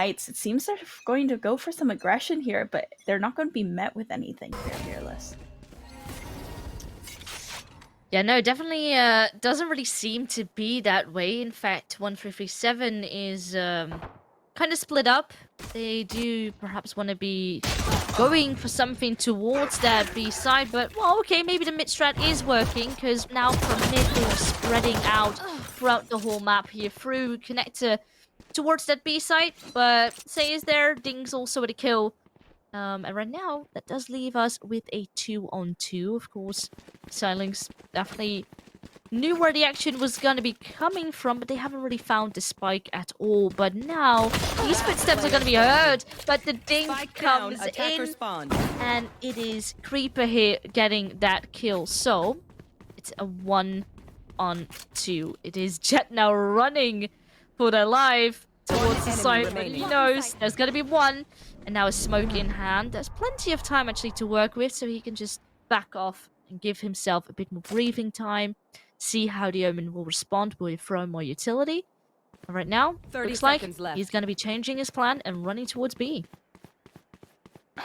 Knights, it seems they're going to go for some aggression here, but they're not going to be met with anything here, Fearless. Yeah, no, definitely doesn't really seem to be that way. In fact, 1337 is kind of split up. They do perhaps want to be going for something towards that B side, but well, okay, maybe the mid strat is working because now from mid they're spreading out throughout the whole map here through connector towards that B side. But Say is there, Ding's also with a kill. And right now, that does leave us with a 2-on-2. Of course, Silence definitely knew where the action was going to be coming from, but they haven't really found the spike at all. But now, these footsteps are going to be heard, but the ding comes in, and it is Creeper here getting that kill. So, it's a 1-on-2. It is Jet now running for their life towards the side, but he knows there's going to be one. And now a smoke in hand. There's plenty of time actually to work with, so he can just back off and give himself a bit more breathing time. See how the Omen will respond. Will he throw more utility? And right now, looks like he's going to be changing his plan and running towards B.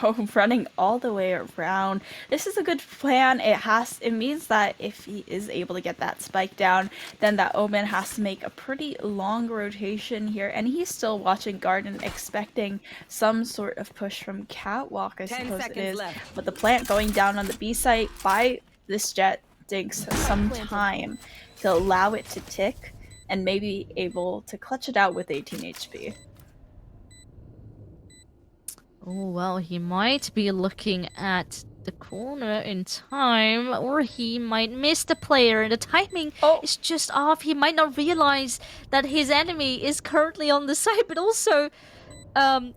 Oh, running all the way around. This is a good plan. It means that if he is able to get that spike down, then that Omen has to make a pretty long rotation here. And he's still watching Garden, expecting some sort of push from Catwalk, I suppose it is. But the plant going down on the B site by this Jet takes some time to allow it to tick and maybe able to clutch it out with 18 HP. Oh, well, he might be looking at the corner in time, or he might miss the player, and the timing is just off. He might not realize that his enemy is currently on the side, but also,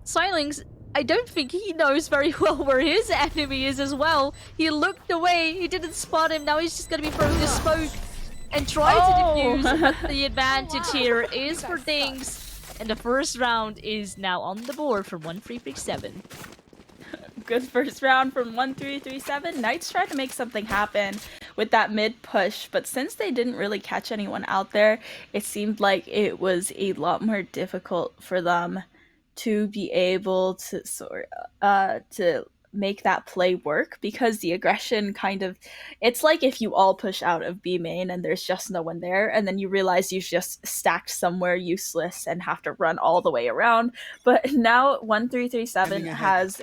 Silings, I don't think he knows very well where his enemy is as well. He looked away, he didn't spot him, now he's just gonna be throwing the smoke and try to defuse, but the advantage here is for Dings. And the first round is now on the board for 1337. Good first round from 1337. Knights tried to make something happen with that mid push, but since they didn't really catch anyone out there, it seemed like it was a lot more difficult for them to be able to to make that play work, because the aggression kind of, it's like if you all push out of B main and there's just no one there, and then you realize you've just stacked somewhere useless and have to run all the way around. But now 1337 has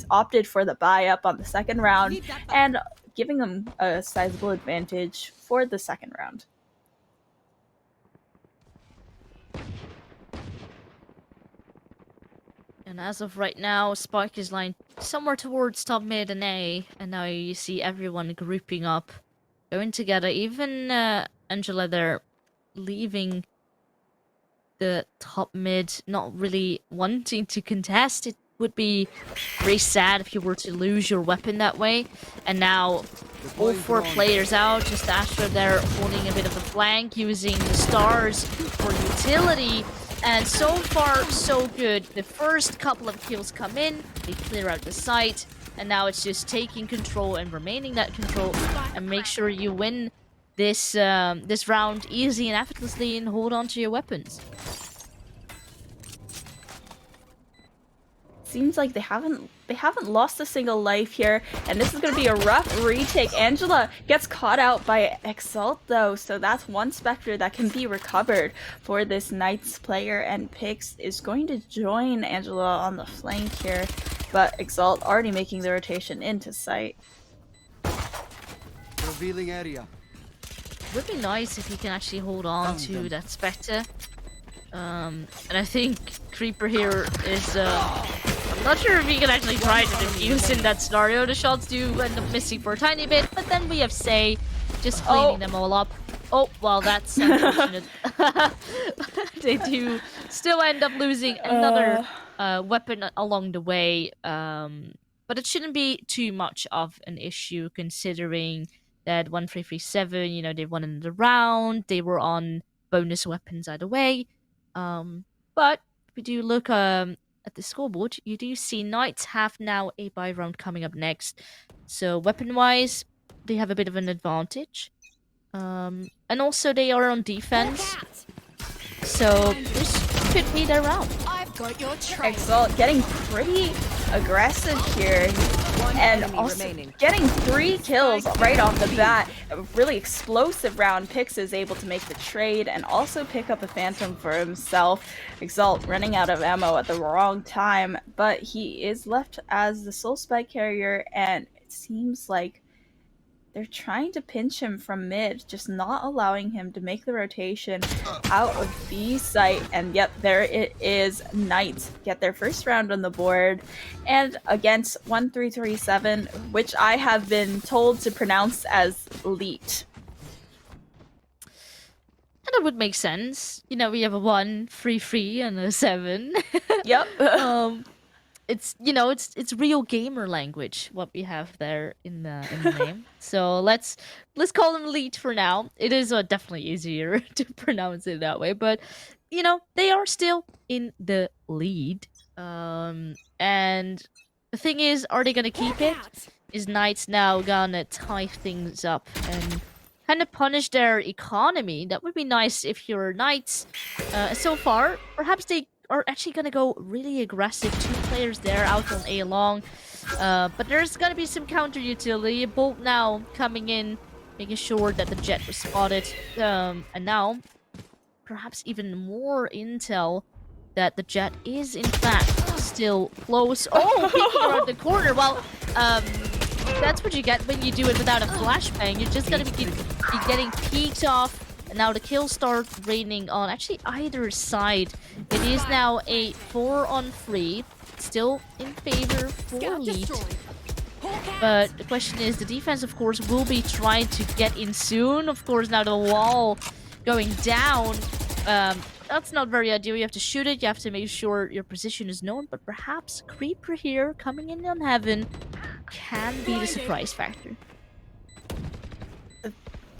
opted for the buy up on the second round and giving them a sizable advantage for the second round. And as of right now, Spike is lined somewhere towards top mid and A. And now you see everyone grouping up, going together. Even Angela there leaving the top mid, not really wanting to contest. It would be very sad if you were to lose your weapon that way. And now all four players out, just Astra there holding a bit of a flank, using the stars for utility. And so far, so good. The first couple of kills come in, they clear out the site, and now it's just taking control and remaining that control, and make sure you win this this round easy and effortlessly, and hold on to your weapons. Seems like they haven't lost a single life here, and this is going to be a rough retake. Angela gets caught out by Exalt though, so that's one Spectre that can be recovered for this Knights player, and Pix is going to join Angela on the flank here, but Exalt already making the rotation into sight. Revealing area. Would be nice if he can actually hold on to that Spectre. And I think Creeper here is I'm not sure if he can actually try to defuse in that scenario. The shots do end up missing for a tiny bit, but then we have Say just cleaning them all up. Oh, well, that's unfortunate. They do still end up losing another weapon along the way, but it shouldn't be too much of an issue, considering that 1337, you know, they won in the round, they were on bonus weapons either way. But if we do look at the scoreboard, you do see Knights have now a buy round coming up next. So weapon-wise, they have a bit of an advantage. And also they are on defense. So this could be their round. Got your trail. Exalt getting pretty aggressive here, and also getting 3 kills right off the bat. A really explosive round. Pix is able to make the trade and also pick up a Phantom for himself. Exalt running out of ammo at the wrong time, but he is left as the sole spike carrier, and it seems like they're trying to pinch him from mid, just not allowing him to make the rotation out of B site. And yep, there it is. Knights get their first round on the board. And against 1337, which I have been told to pronounce as Leet. And that would make sense. You know, we have a 1, 3, 3, and a 7. Yep. It's it's real gamer language what we have there in the name. So let's call them Lead for now. It is definitely easier to pronounce it that way, but you know they are still in the lead. And the thing is, are they gonna keep it? Is Knights now gonna tie things up and kind of punish their economy? That would be nice if you're Knights. So far, perhaps they are actually gonna go really aggressive. 2 players there out on A long. But there's gonna be some counter utility. Bolt now coming in, making sure that the jet was spotted. And now, perhaps even more intel that the jet is in fact still close. Oh, peeking around the corner. Well, that's what you get when you do it without a flashbang. You're just gonna be getting peeked off. And now the kills start raining on actually either side. It is now a 4-on-3, still in favor for Lead. But the question is, the defense, of course, will be trying to get in soon. Of course, now the wall going down. That's not very ideal. You have to shoot it. You have to make sure your position is known. But perhaps Creeper here coming in on Heaven can be the surprise factor.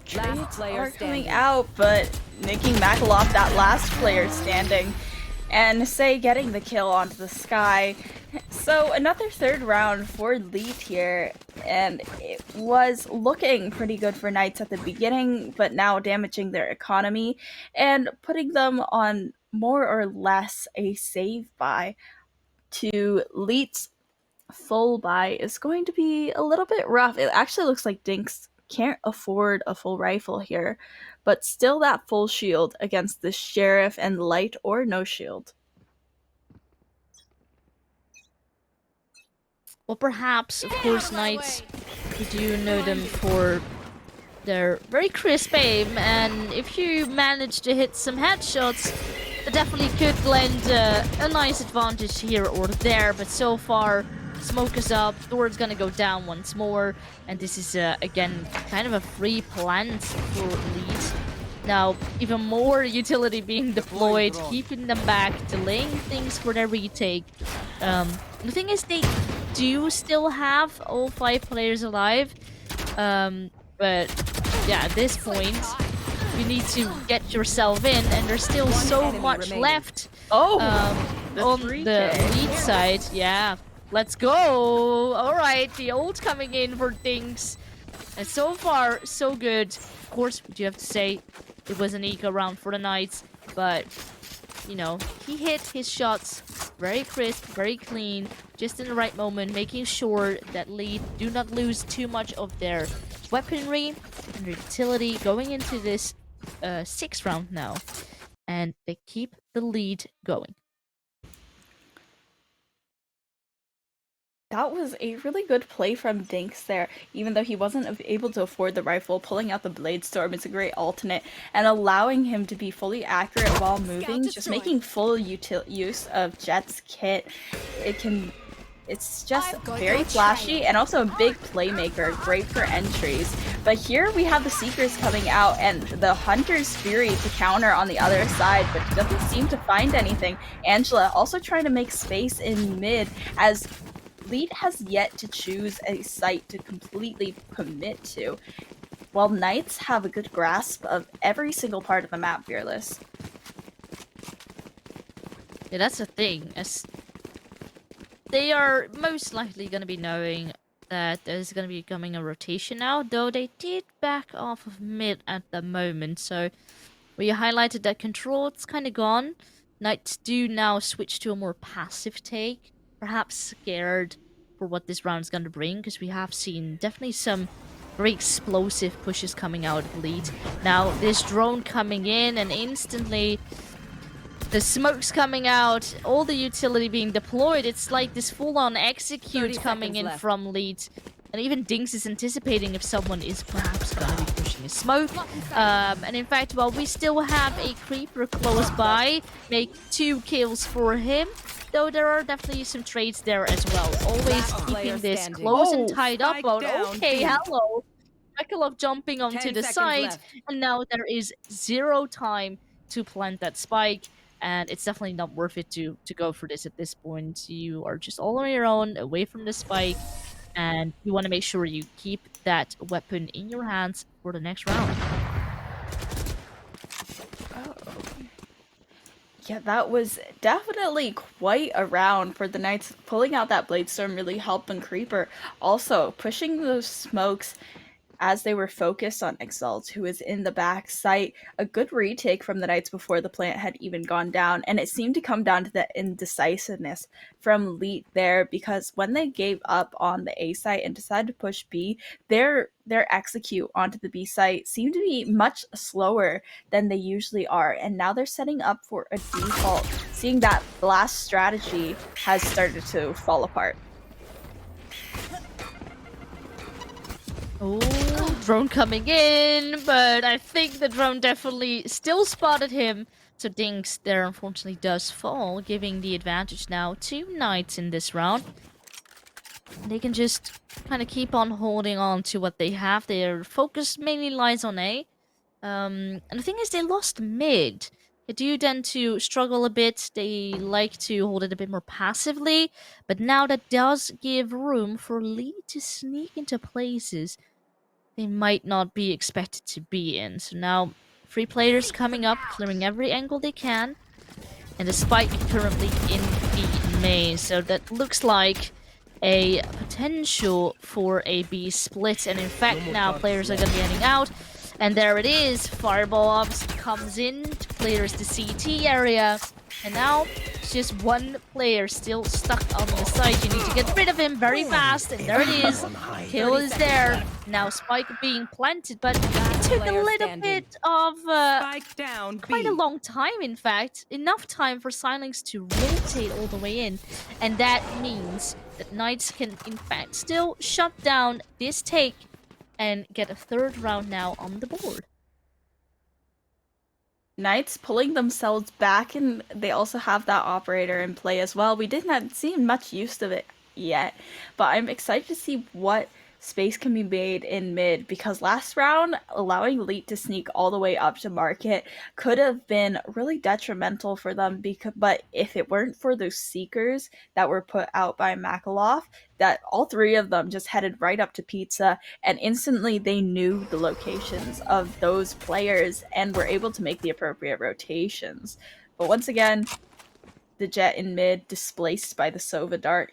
Trades are coming out, but making Makaloff that last player standing, and Say getting the kill onto the sky. So another 3rd round for Lead here, and it was looking pretty good for Knights at the beginning, but now damaging their economy and putting them on more or less a save buy. To Lead's full buy is going to be a little bit rough. It actually looks like Dinks can't afford a full rifle here, but still that full shield against the Sheriff and light or no shield. Well, perhaps, of course, Knights, we do know them for their very crisp aim, and if you manage to hit some headshots, that definitely could lend a nice advantage here or there, but so far, smoke is up, door's gonna go down once more, and this is, again, kind of a free plant for Lead. Now, even more utility being deployed, keeping them back, delaying things for their retake. The thing is, they do still have all 5 players alive, but yeah, at this point, you need to get yourself in, and there's still so much left on the Lead side. Yeah. Let's go! Alright, the ult coming in for Dinks. And so far, so good. Of course, we do have to say it was an eco round for the Knights, but, you know, he hit his shots very crisp, very clean, just in the right moment, making sure that Lead do not lose too much of their weaponry and their utility going into this 6th round now. And they keep the lead going. That was a really good play from Dinks there, even though he wasn't able to afford the rifle. Pulling out the Blade Storm is a great alternate, and allowing him to be fully accurate while moving, just making full use of Jet's kit. It's just very flashy and also a big playmaker, great for entries. But here we have the Seekers coming out and the Hunter's Fury to counter on the other side, but he doesn't seem to find anything. Angela also trying to make space in mid as Lead has yet to choose a site to completely commit to, while Knights have a good grasp of every single part of the map, Fearless. Yeah, that's the thing. As they are most likely going to be knowing that there's going to be coming a rotation now, though they did back off of mid at the moment. So we highlighted that control, it's kind of gone. Knights do now switch to a more passive take, perhaps scared for what this round's gonna bring, because we have seen definitely some very explosive pushes coming out of lead. Now, this drone coming in and instantly the smoke's coming out, all the utility being deployed. It's like this full-on execute coming in from lead. And even Dinks is anticipating if someone is perhaps going to be pushing a smoke. And in fact, while we still have a creeper close by, make 2 kills for him. Though there are definitely some trades there as well. Always keeping this close and tied up. But okay, hello. Michaelov jumping onto the side. And now there is 0 time to plant that spike. And it's definitely not worth it to go for this at this point. You are just all on your own, away from the spike. And you want to make sure you keep that weapon in your hands for the next round. Oh. Yeah, that was definitely quite a round for the Knights. Pulling out that Bladestorm really helping Creeper. Also, pushing those smokes as they were focused on Exalt, who was in the back site. A good retake from the Knights before the plant had even gone down, and it seemed to come down to the indecisiveness from Leet there, because when they gave up on the A site and decided to push B, their execute onto the B site seemed to be much slower than they usually are, and now they're setting up for a default, seeing that blast strategy has started to fall apart. Oh, drone coming in, but I think the drone definitely still spotted him. So Dinks there unfortunately does fall, giving the advantage now to Knights in this round. They can just kind of keep on holding on to what they have. Their focus mainly lies on A. And the thing is, they lost mid. They do tend to struggle a bit. They like to hold it a bit more passively. But now that does give room for Lee to sneak into places they might not be expected to be in. So now, 3 players coming up, clearing every angle they can. And the spike currently in the maze. So that looks like a potential for a B split. And in fact, now players are going to be heading out. And there it is. Fireball obviously comes in, clears the CT area. And now, it's just 1 player still stuck on the side. You need to get rid of him very fast. And there it is. Kill is there. Now Spike being planted, but it took a little bit of quite a long time, in fact. Enough time for Silence to rotate all the way in. And that means that Knights can, in fact, still shut down this take and get a 3rd round now on the board. Knights pulling themselves back, and they also have that operator in play as well. We didn't see much use of it yet, but I'm excited to see what space can be made in mid, because last round allowing Elite to sneak all the way up to market could have been really detrimental for them, but if it weren't for those seekers that were put out by Makalov, that all 3 of them just headed right up to Pizza, and instantly they knew the locations of those players and were able to make the appropriate rotations. But once again, the Jet in mid displaced by the Sova dart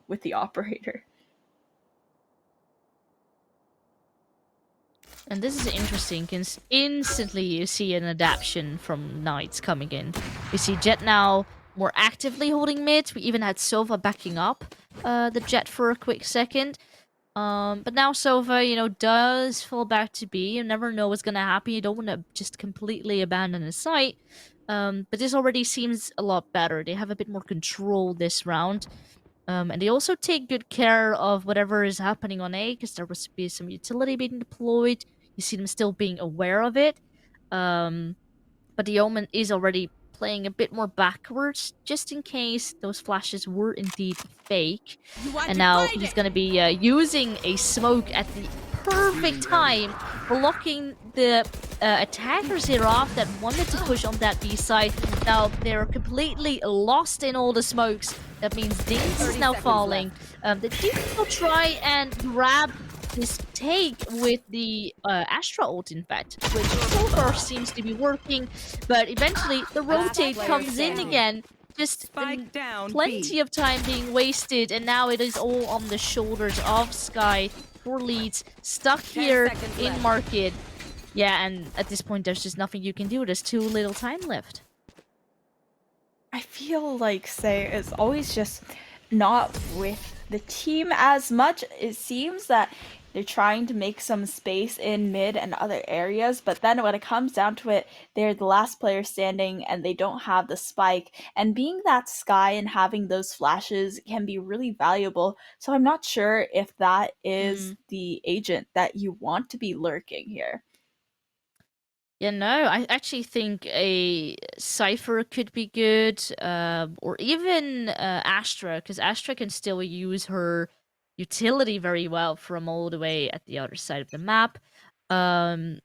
with the operator. And this is interesting, because instantly you see an adaptation from Knights coming in. We see Jet now more actively holding mid. We even had Sova backing up the Jet for a quick second. But now Sova, does fall back to B. You never know what's going to happen. You don't want to just completely abandon the site. But this already seems a lot better. They have a bit more control this round. And they also take good care of whatever is happening on A, because there will be some utility being deployed. You see them still being aware of it. But the Omen is already playing a bit more backwards, just in case those flashes were indeed fake. And now he's going to be using a smoke at the perfect time, blocking the attackers here off that wanted to push on that B side. Now they're completely lost in all the smokes. That means Dinks is now falling. The Dinks will try and grab this take with the Astra ult, in fact, which so far seems to be working, but eventually the rotate comes in again. Just plenty of time being wasted, and now it is all on the shoulders of Sky for Leeds, stuck here in market. Yeah, and at this point there's just nothing you can do. There's too little time left. I feel like Say is always just not with the team as much. It seems that they're trying to make some space in mid and other areas, but then when it comes down to it, they're the last player standing and they don't have the spike. And being that Sky and having those flashes can be really valuable. So I'm not sure if that is Mm. the agent that you want to be lurking here. Yeah, no, I actually think a Cypher could be good, or even Astra, because Astra can still use her utility very well from all the way at the other side of the map. Um,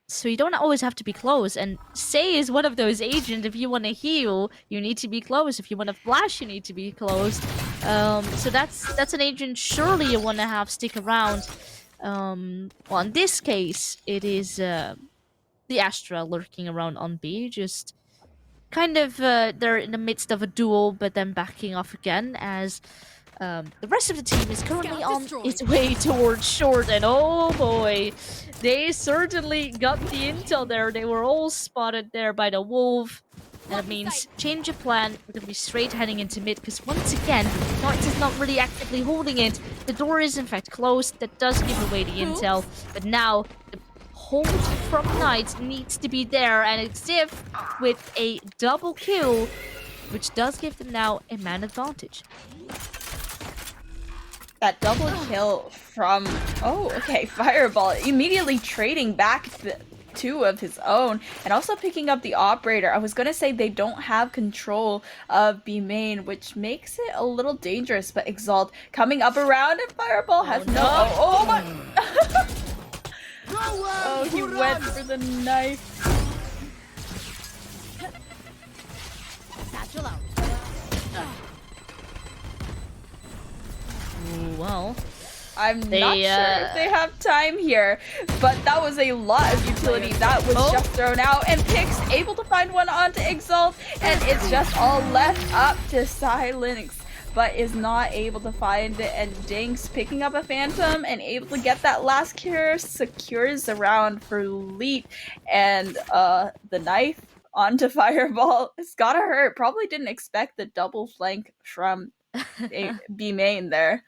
so you don't always have to be close. And Say is one of those agents. If you want to heal, you need to be close. If you want to flash, you need to be close. So that's an agent. Surely you want to have stick around. Well, in this case, it is the Astra lurking around on B, just kind of they're in the midst of a duel, but then backing off again as the rest of the team is currently on its way towards short, and oh boy, they certainly got the intel there. They were all spotted there by the wolf. And it means change of plan. We're going to be straight heading into mid because once again, Knights is not really actively holding it. The door is in fact closed. That does give away the intel. But now the hold from Knights needs to be there. And it's Ziv with a double kill, which does give them now a man advantage. That double kill from, oh, okay, Fireball, immediately trading back two of his own, and also picking up the operator. I was gonna say they don't have control of B main, which makes it a little dangerous, but Exalt coming up around, and Fireball has no, oh my, oh, he went for the knife. Satchel out. Well, I'm not sure if they have time here, but that was a lot of utility that was just thrown out, and Pix able to find one onto Exalt, and it's just all left up to Silence, but is not able to find it, and Dinks picking up a Phantom and able to get that last cure, secures the round for Leet, and the knife onto Fireball. It's gotta hurt. Probably didn't expect the double flank from B main there.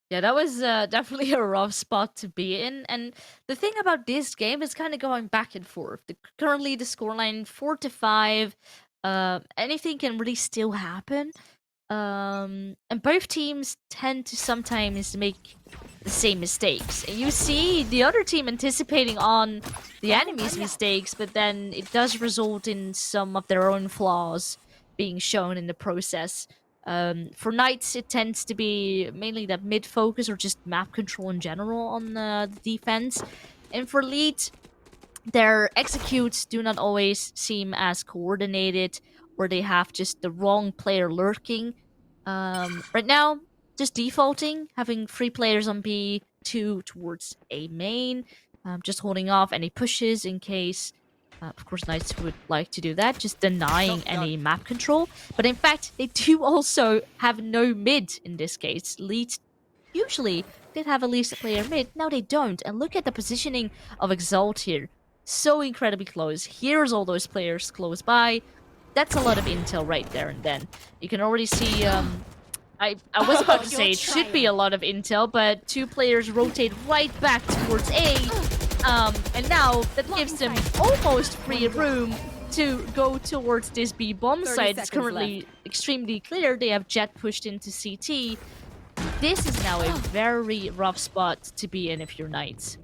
Yeah, that was definitely a rough spot to be in. And the thing about this game is kind of going back and forth. Currently, the scoreline 4-5. Anything can really still happen. And both teams tend to sometimes make the same mistakes. And you see the other team anticipating on the enemy's mistakes, but then it does result in some of their own flaws being shown in the process. For Knights, it tends to be mainly that mid focus or just map control in general on the defense. And for Lead, their executes do not always seem as coordinated, or they have just the wrong player lurking. Right now, just defaulting, having 3 players on B, 2 towards A main, just holding off any pushes in case. Of course, Knights would like to do that, just denying any map control. But in fact, they do also have no mid in this case. Lead usually did have at least a player mid. Now they don't. And look at the positioning of Exalt here. So incredibly close. Here's all those players close by. That's a lot of intel right there and then. You can already see, I was about to say it should be a lot of intel, but 2 players rotate right back towards A. And now that gives them almost free room to go towards this B bomb site. It's currently extremely clear. They have Jet pushed into CT. This is now a very rough spot to be in if you're Knights.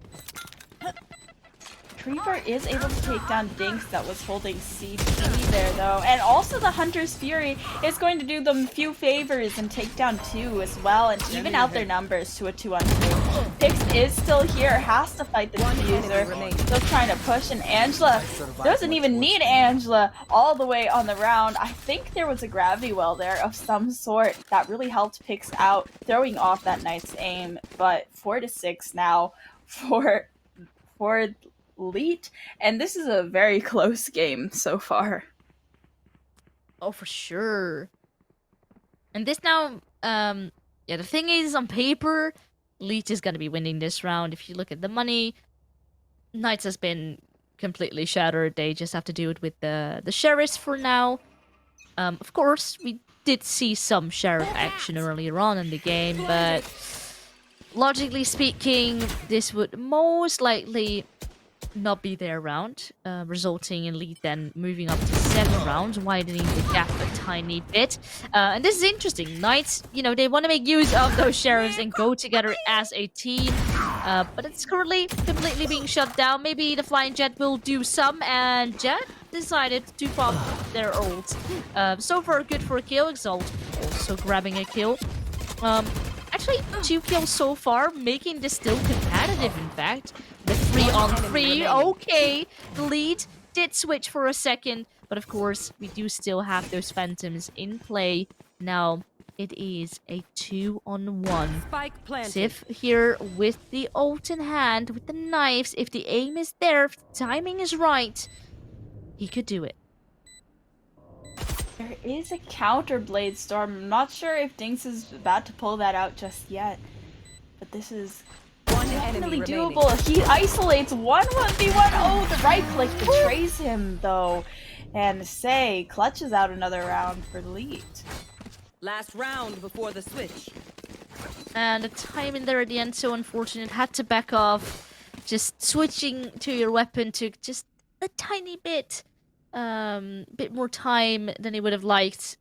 Creeper is able to take down Dinks that was holding CT there though, and also the Hunter's Fury is going to do them a few favors and take down 2 as well, and even out their numbers to a 2-on-2. Pix is still here, has to fight the diffuser, still trying to push, and Angela doesn't even need Angela all the way on the round. I think there was a gravity well there of some sort that really helped Pix out, throwing off that Knight's aim, but 4-6 now for Leet, and this is a very close game so far. Oh, for sure. And this now, yeah, the thing is, on paper, Leech is gonna be winning this round. If you look at the money, Knights has been completely shattered. They just have to do it with the sheriffs for now. Of course, we did see some sheriff action earlier on in the game, but logically speaking, this would most likely not be their round, resulting in Lead then moving up to 7 rounds, widening the gap a tiny bit. And this is interesting. Knights, you know, they want to make use of those sheriffs and go together as a team, but it's currently completely being shut down. Maybe the Flying Jet will do some, and Jet decided to pop their ult. So far, good for a kill. Exalt also grabbing a kill. Actually, 2 kills so far, making this still competitive, in fact. The 3-on-3, okay. The Lead did switch for a second, but of course, we do still have those Phantoms in play. Now, it is a 2-on-1. Sif here with the ult in hand, with the knives. If the aim is there, if the timing is right, he could do it. There is a counter Blade Storm. I'm not sure if Dinks is about to pull that out just yet, but this is definitely doable. He isolates 1-1v1. Oh, the right click betrays him though, and Say clutches out another round for the Lead. Last round before the switch. And the timing there at the end, so unfortunate. Had to back off. Just switching to your weapon took just a tiny bit more time than he would have liked.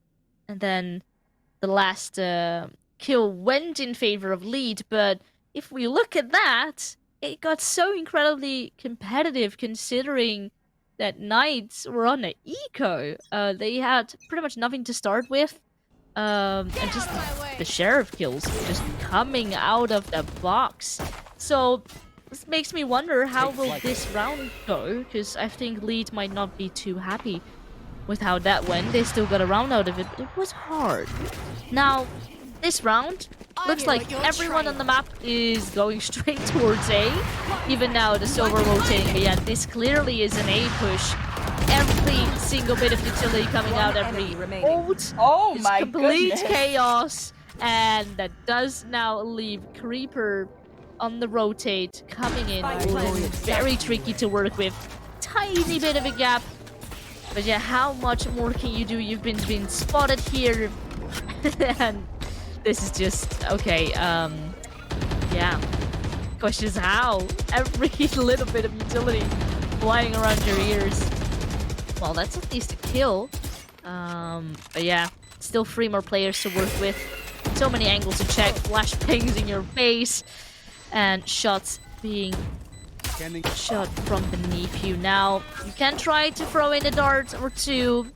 And then the last kill went in favor of Lead, but if we look at that, it got so incredibly competitive considering that Knights were on an eco. They had pretty much nothing to start with. And just the sheriff kills just coming out of the box. So this makes me wonder, how will this round go? Because I think Lead might not be too happy with how that went. They still got a round out of it, but it was hard. Now, this round looks like everyone on the map is going straight towards A. Even now, the silver rotating, but yeah, this clearly is an A push. Every single bit of utility coming out, every ult. Oh is my complete goodness. chaos. And that does now leave Creeper on the rotate, coming in. Very tricky to work with. Tiny bit of a gap. But yeah, how much more can you do? You've been spotted here. And this is just, okay, yeah. Question is how? Every little bit of utility flying around your ears. Well, that's at least a kill. But yeah, still 3 more players to work with. So many angles to check, flash pings in your face, and shots being shot from beneath you. Now, you can try to throw in a dart or 2,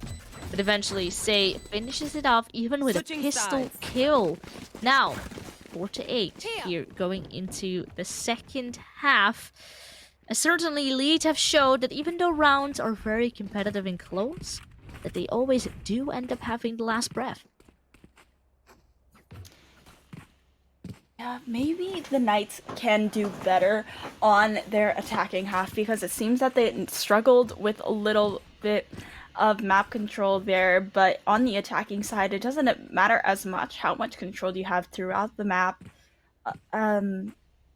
but eventually Say finishes it off even with a pistol kill. Now, 4-8 here going into the second half. Certainly, Lead have showed that even though rounds are very competitive and close, that they always do end up having the last breath. Yeah, maybe the Knights can do better on their attacking half, because it seems that they struggled with a little bit of map control there, but on the attacking side, it doesn't matter as much how much control you have throughout the map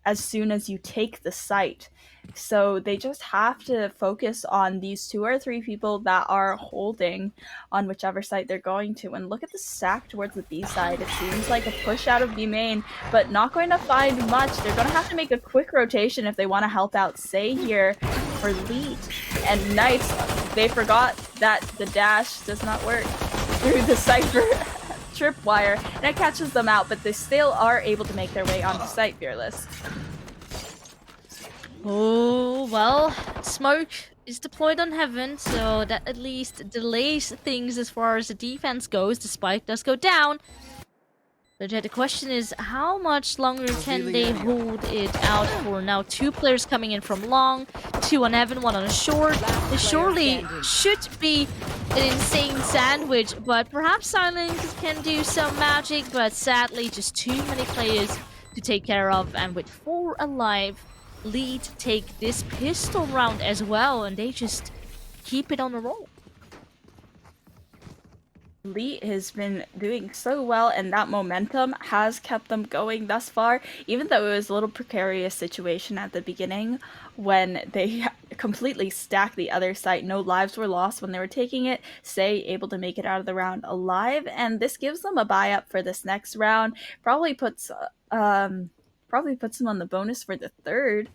as soon as you take the site. So they just have to focus on these 2 or 3 people that are holding on whichever site they're going to. And look at the stack towards the B side. It seems like a push out of B main, but not going to find much. They're going to have to make a quick rotation if they want to help out Say here for Lead. And Knights, they forgot that the dash does not work through the Cypher tripwire, and it catches them out, but they still are able to make their way onto site, Fearless. Oh, well, smoke is deployed on Heaven, so that at least delays things as far as the defense goes. The spike does go down. But the question is, how much longer can they hold it out for? Now, 2 players coming in from long, 2 on Heaven, 1 on a short. This surely should be an insane sandwich, but perhaps Silence can do some magic, but sadly, just too many players to take care of, and with 4 alive, Lead take this pistol round as well, and they just keep it on the roll. Lead has been doing so well, and that momentum has kept them going thus far, even though it was a little precarious situation at the beginning when they completely stack the other site. No lives were lost when they were taking it. Say able to make it out of the round alive, and this gives them a buy up for this next round. Probably puts them on the bonus for the third.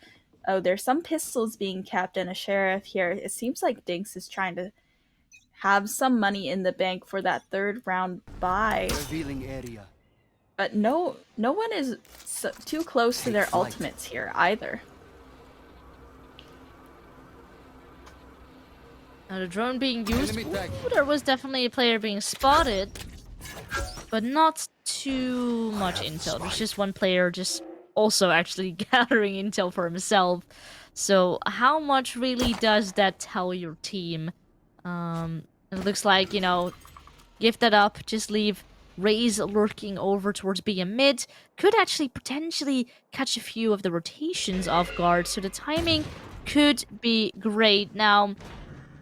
Oh, there's some pistols being kept and a sheriff here. It seems like Dinks is trying to have some money in the bank for that third round buy. Revealing area. But no one is too close to their ultimates here either. Now the drone being used. Ooh, there was definitely a player being spotted, but not too much intel. There's just one player just also actually gathering intel for himself. So how much really does that tell your team? It looks like, you know, give that up, just leave Raze lurking over towards B and mid. Could actually potentially catch a few of the rotations off guard, so the timing could be great. Now,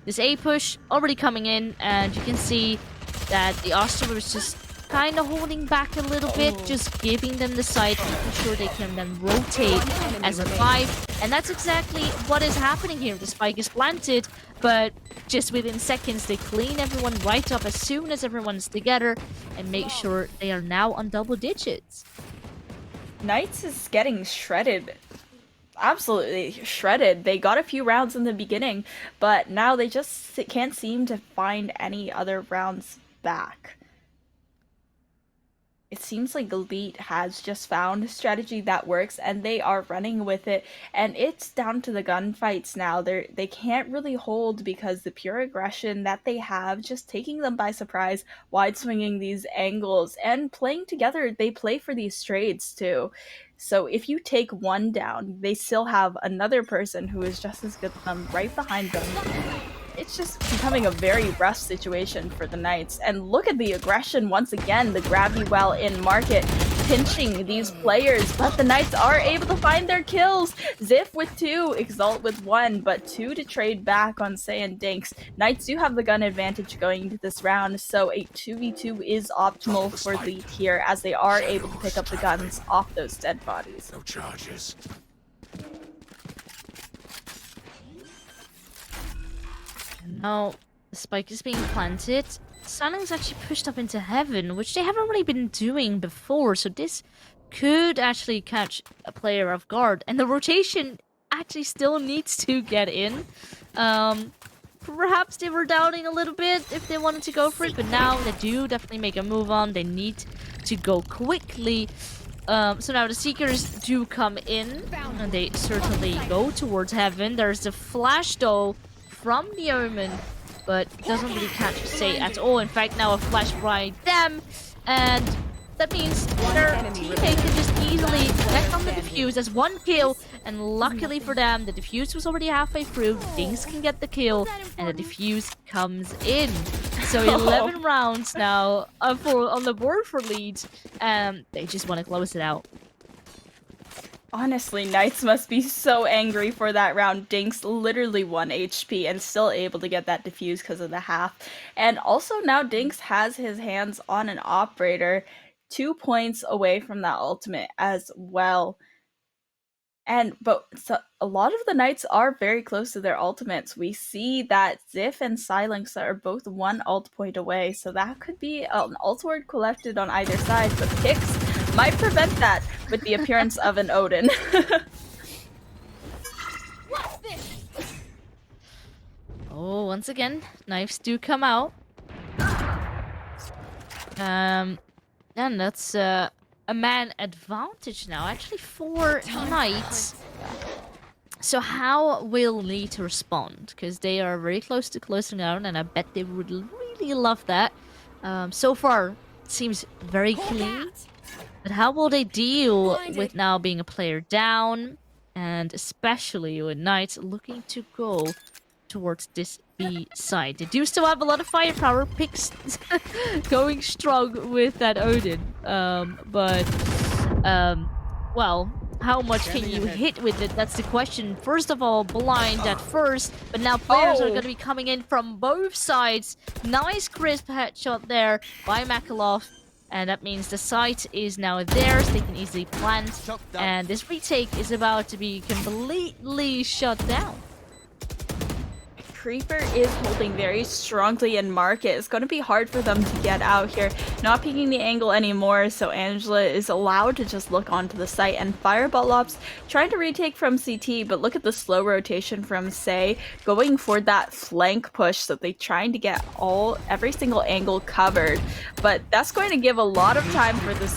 this A push already coming in, and you can see that the Oster was just kind of holding back a little bit, just giving them the site, making sure they can then rotate as a 5. And that's exactly what is happening here. The spike is planted, but just within seconds, they clean everyone right up as soon as everyone's together and make sure they are now on double digits. Knights is getting shredded. Absolutely shredded. They got a few rounds in the beginning, but now they just can't seem to find any other rounds back. It seems like Elite has just found a strategy that works and they are running with it, and it's down to the gunfights now. They can't really hold because the pure aggression that they have just taking them by surprise, wide swinging these angles and playing together. They play for these trades too. So if you take one down, they still have another person who is just as good as them right behind them. It's just becoming a very rough situation for the Knights. And look at the aggression once again, the gravity well in market, pinching these players, but the Knights are able to find their kills. Ziff with 2, Exalt with 1, but 2 to trade back on Say and Dinks. Knights do have the gun advantage going into this round, so a 2v2 is optimal for Elite here, as they are able to pick up the guns off those dead bodies. No charges. Now, the spike is being planted. Silence actually pushed up into heaven, which they haven't really been doing before, so this could actually catch a player off guard. And the rotation actually still needs to get in. Perhaps they were doubting a little bit if they wanted to go for it, but now they do definitely make a move on. They need to go quickly. So now the Seekers do come in, and they certainly go towards heaven. There's a flash, though, from the Omen, but doesn't really catch Say at all. In fact, now a flash by them, and that means their teammate can just easily get on the defuse as 1 kill, and luckily for them, the defuse was already halfway through. Things can get the kill, and the defuse comes in. So 11 rounds now on the board for Leeds, and they just want to close it out. Honestly, Knights must be so angry for that round. Dinks literally 1 HP and still able to get that defuse because of the half. And also now Dinks has his hands on an operator, 2 points away from that ultimate as well. But a lot of the Knights are very close to their ultimates. We see that Ziff and Silence are both 1 ult point away, so that could be an ult ward collected on either side, but Pix might prevent that with the appearance of an Odin. Oh, once again, knives do come out. And that's a man advantage now, actually, for Knights. So how will Leeds respond? Because they are very close to closing out, and I bet they would really love that. So far, it seems very clean. But how will they deal with now being a player down, and especially with Knights looking to go towards this B side? They do still have a lot of firepower. Picks going strong with that Odin. Well, how much can you hit with it? That's the question. First of all, blind at first, but now players are going to be coming in from both sides. Nice crisp headshot there by Makalov. And that means the site is now theirs. They can easily plant. And this retake is about to be completely shut down. Creeper is holding very strongly in market. It's going to be hard for them to get out here. Not peeking the angle anymore, so Angela is allowed to just look onto the site. And Fireball Ops trying to retake from CT, but look at the slow rotation from Say, going for that flank push, so they trying to get every single angle covered. But that's going to give a lot of time for the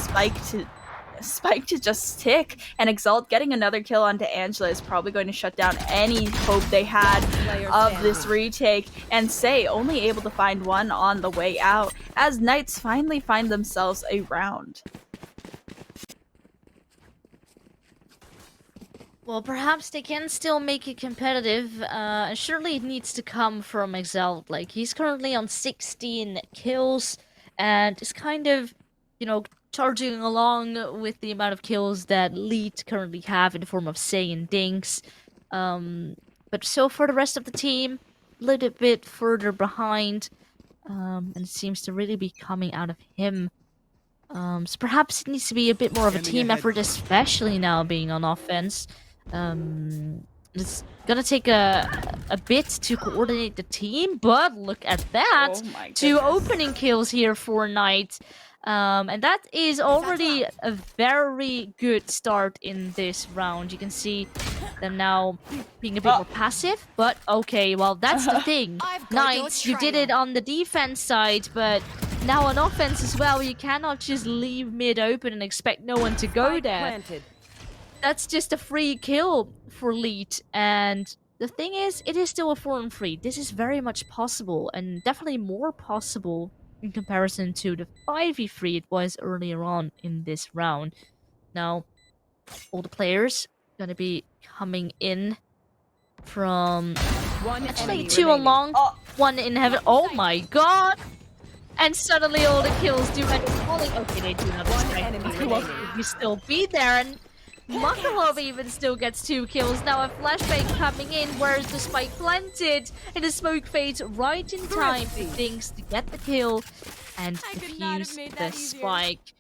Spike to just tick, and Exalt getting another kill onto Angela is probably going to shut down any hope they had of this retake, and Say only able to find one on the way out as Knights finally find themselves a round. Well, perhaps they can still make it competitive. Surely it needs to come from Exalt. Like, he's currently on 16 kills, and is kind of, you know, charging along with the amount of kills that Lead currently have in the form of Say and Dinks. But so for the rest of the team, a little bit further behind, and it seems to really be coming out of him. So perhaps it needs to be a bit more of a team effort, especially now being on offense. It's gonna take a bit to coordinate the team, but look at that! Oh my Two goodness. opening kills here for Knight. And that is already a very good start in this round. You can see them now being a bit more passive, but okay, well, that's the thing. Knights, you did it on the defense side, but now on offense as well, you cannot just leave mid open and expect no one to go there. Planted. That's just a free kill for Lead, and the thing is, it is still a 4-on-3. This is very much possible, and definitely more possible in comparison to the 5v3 it was earlier on in this round. Now, all the players gonna be coming in from actually 2 on long, 1 in heaven. Oh my god! And suddenly all the kills do end up falling. Okay, they do not strike. You still be there, and Makarov even still gets 2 kills. Now a flashbang coming in, where's the spike planted? And the smoke fades right in time for Dinks to get the kill and defuse the spike.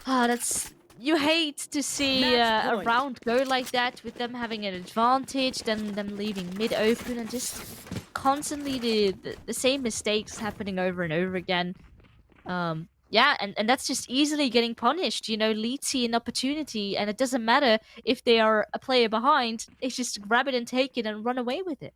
That's... You hate to see a round go like that, with them having an advantage, then them leaving mid open, and just constantly the same mistakes happening over and over again. Yeah, and that's just easily getting punished. You know, Lead see an opportunity, and it doesn't matter if they are a player behind. They just grab it and take it and run away with it.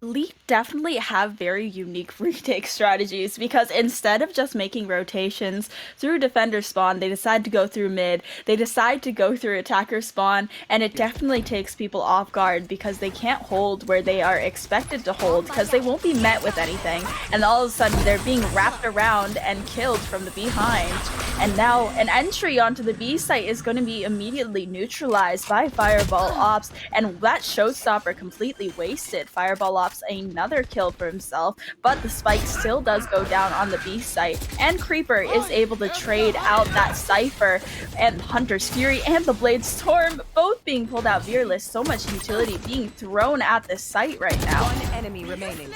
Lead definitely have very unique retake strategies, because instead of just making rotations through defender spawn, they decide to go through mid, they decide to go through attacker spawn, and it definitely takes people off guard because they can't hold where they are expected to hold, because they won't be met with anything, and all of a sudden they're being wrapped around and killed from the behind. And now an entry onto the B site is going to be immediately neutralized by Fireball Ops, and that showstopper completely wasted. Fireball Ops another kill for himself, but the spike still does go down on the B site, and Creeper is able to trade out that Cypher, and Hunter's Fury and the Blade Storm both being pulled out. Fearless, so much utility being thrown at this site right now. One enemy remaining.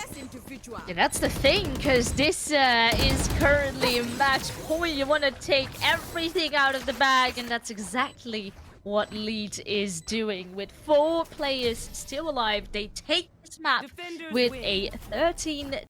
Yeah, that's the thing, because this is currently match point. You want to take everything out of the bag, and that's exactly what Lead is doing. With 4 players still alive, they take this map with a 13